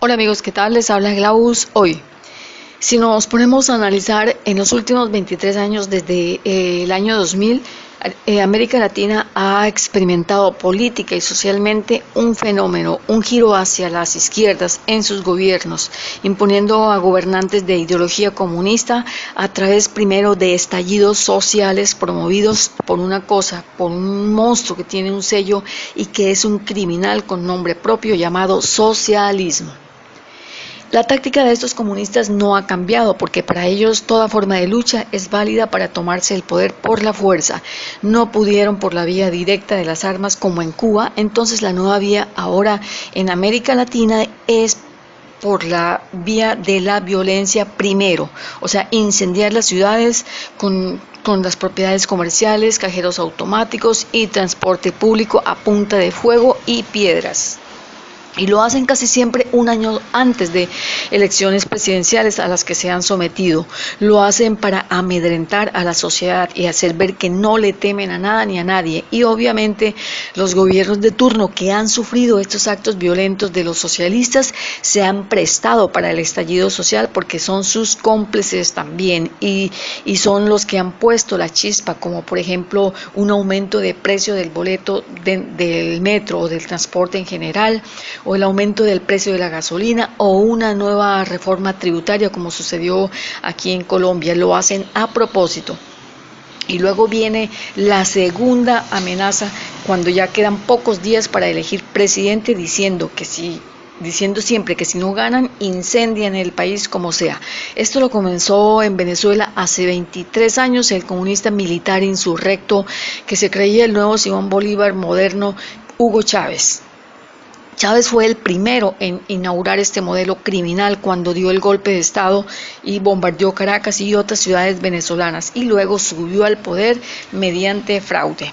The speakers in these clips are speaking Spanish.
Hola amigos, ¿qué tal? Les habla Glaus hoy. Si nos ponemos a analizar en los últimos 23 años, desde el año 2000, América Latina ha experimentado política y socialmente un fenómeno, un giro hacia las izquierdas en sus gobiernos, imponiendo a gobernantes de ideología comunista a través primero de estallidos sociales promovidos por por un monstruo que tiene un sello y que es un criminal con nombre propio llamado socialismo. La táctica de estos comunistas no ha cambiado porque para ellos toda forma de lucha es válida para tomarse el poder por la fuerza. No pudieron por la vía directa de las armas como en Cuba, entonces la nueva vía ahora en América Latina es por la vía de la violencia primero, o sea, incendiar las ciudades con las propiedades comerciales, cajeros automáticos y transporte público a punta de fuego y piedras. Y lo hacen casi siempre un año antes de elecciones presidenciales a las que se han sometido. Lo hacen para amedrentar a la sociedad y hacer ver que no le temen a nada ni a nadie. Y obviamente los gobiernos de turno que han sufrido estos actos violentos de los socialistas se han prestado para el estallido social porque son sus cómplices también y son los que han puesto la chispa, como por ejemplo un aumento de precio del boleto del metro o del transporte en general, o el aumento del precio de la gasolina o una nueva reforma tributaria como sucedió aquí en Colombia. Lo hacen a propósito. Y luego viene la segunda amenaza cuando ya quedan pocos días para elegir presidente, diciendo siempre que si no ganan, incendian el país como sea. Esto lo comenzó en Venezuela hace 23 años el comunista militar insurrecto que se creía el nuevo Simón Bolívar moderno, Hugo Chávez. Chávez fue el primero en inaugurar este modelo criminal cuando dio el golpe de Estado y bombardeó Caracas y otras ciudades venezolanas y luego subió al poder mediante fraude.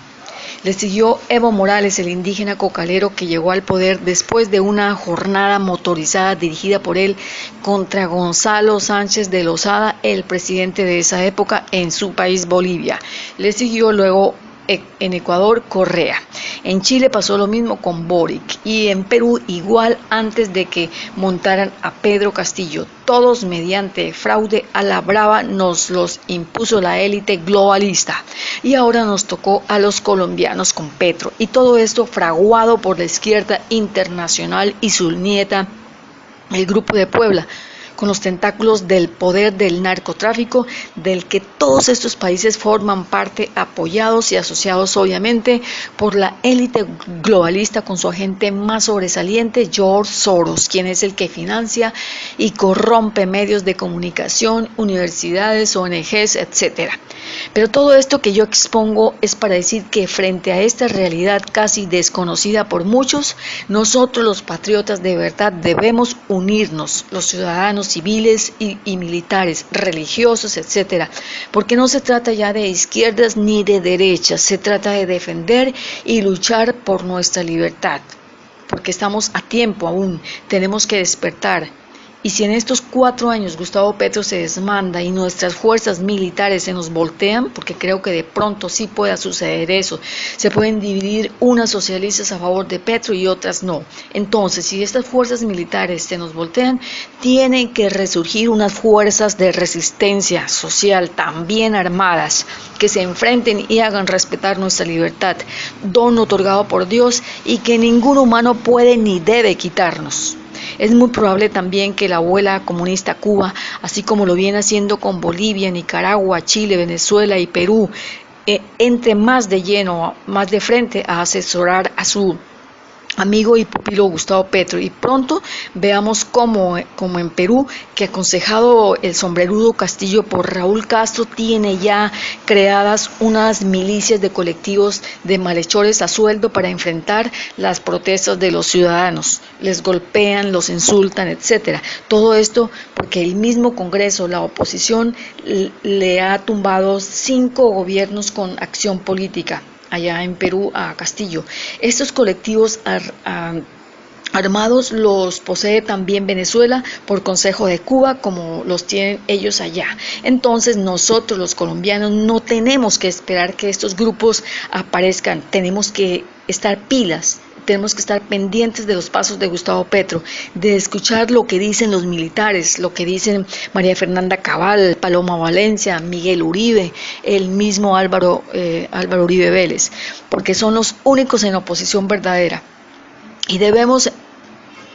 Le siguió Evo Morales, el indígena cocalero que llegó al poder después de una jornada motorizada dirigida por él contra Gonzalo Sánchez de Lozada, el presidente de esa época en su país Bolivia. Le siguió luego en Ecuador Correa. En Chile pasó lo mismo con Boric y en Perú igual antes de que montaran a Pedro Castillo. Todos mediante fraude a la brava nos los impuso la élite globalista y ahora nos tocó a los colombianos con Petro y todo esto fraguado por la izquierda internacional y su nieta, el Grupo de Puebla, con los tentáculos del poder del narcotráfico, del que todos estos países forman parte, apoyados y asociados obviamente por la élite globalista con su agente más sobresaliente, George Soros, quien es el que financia y corrompe medios de comunicación, universidades, ONGs, etc. Pero todo esto que yo expongo es para decir que frente a esta realidad casi desconocida por muchos, nosotros los patriotas de verdad debemos unirnos, los ciudadanos civiles y militares, religiosos, etcétera, porque no se trata ya de izquierdas ni de derechas, se trata de defender y luchar por nuestra libertad, porque estamos a tiempo aún, tenemos que despertar. Y si en estos 4 años Gustavo Petro se desmanda y nuestras fuerzas militares se nos voltean, porque creo que de pronto sí pueda suceder eso, se pueden dividir unas socialistas a favor de Petro y otras no. Entonces, si estas fuerzas militares se nos voltean, tienen que resurgir unas fuerzas de resistencia social también armadas, que se enfrenten y hagan respetar nuestra libertad, don otorgado por Dios y que ningún humano puede ni debe quitarnos. Es muy probable también que la abuela comunista Cuba, así como lo viene haciendo con Bolivia, Nicaragua, Chile, Venezuela y Perú, entre más de lleno, más de frente a asesorar a su amigo y pupilo Gustavo Petro, y pronto veamos como en Perú, que aconsejado el sombrerudo Castillo por Raúl Castro, tiene ya creadas unas milicias de colectivos de malhechores a sueldo para enfrentar las protestas de los ciudadanos. Les golpean, los insultan, etcétera. Todo esto porque el mismo Congreso, la oposición, le ha tumbado 5 gobiernos con acción política allá en Perú a Castillo. Estos colectivos armados los posee también Venezuela por consejo de Cuba, como los tienen ellos allá. Entonces nosotros los colombianos no tenemos que esperar que estos grupos aparezcan, tenemos que estar pilas, tenemos que estar pendientes de los pasos de Gustavo Petro, de escuchar lo que dicen los militares, lo que dicen María Fernanda Cabal, Paloma Valencia, Miguel Uribe, el mismo Álvaro Uribe Vélez, porque son los únicos en oposición verdadera. Y debemos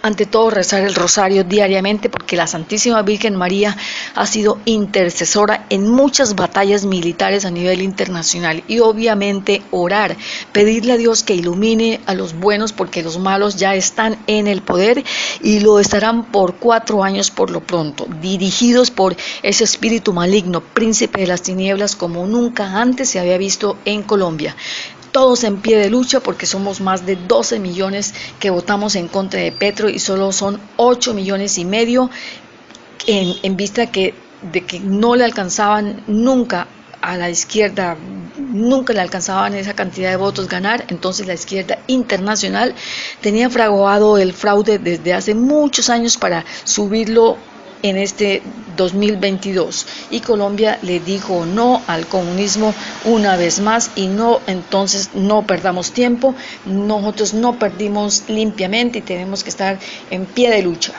ante todo rezar el rosario diariamente, porque la Santísima Virgen María ha sido intercesora en muchas batallas militares a nivel internacional, y obviamente orar, pedirle a Dios que ilumine a los buenos, porque los malos ya están en el poder y lo estarán por 4 años por lo pronto, dirigidos por ese espíritu maligno, príncipe de las tinieblas, como nunca antes se había visto en Colombia. Todos en pie de lucha, porque somos más de 12 millones que votamos en contra de Petro y solo son 8 millones y medio en vista de que no le alcanzaban nunca a la izquierda, nunca le alcanzaban esa cantidad de votos ganar. Entonces la izquierda internacional tenía fraguado el fraude desde hace muchos años para subirlo en este 2022, y Colombia le dijo no al comunismo una vez más, y no, entonces no perdamos tiempo, nosotros no perdimos limpiamente y tenemos que estar en pie de lucha.